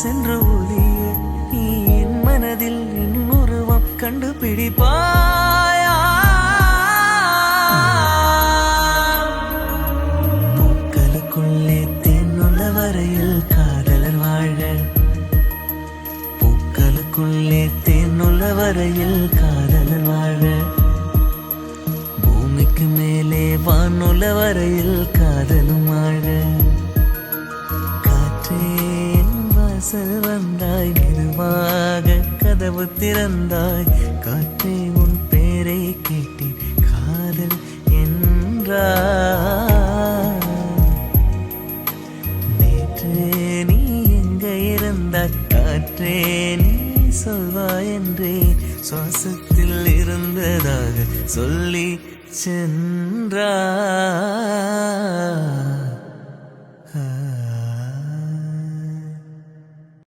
சென்ற ஒளியே நீ என் மனதில் என் உருவம் கண்டுபிடிப்பாயா? பூக்களுக்குள்ளே தேனுள்ள வரையில் காதலர் வாழ, பூக்களுக்குள்ளே தேனுள்ள வரையில் காதலர் வாழ, பூமிக்கு மேலே வானுள்ள வரையில் காதலும் வாழ. வாசல் வந்தாய், மெதுவாக கதவு திறந்தாய், காற்றே உன் பேரை கேட்டேன், காதல் என்றாய். நேற்று நீ எங்க இருந்தாய், காற்றே நீ சொல்வாய் என்றே சுவாசத்தில் இருந்ததாக சொல்லி சென்றாய்.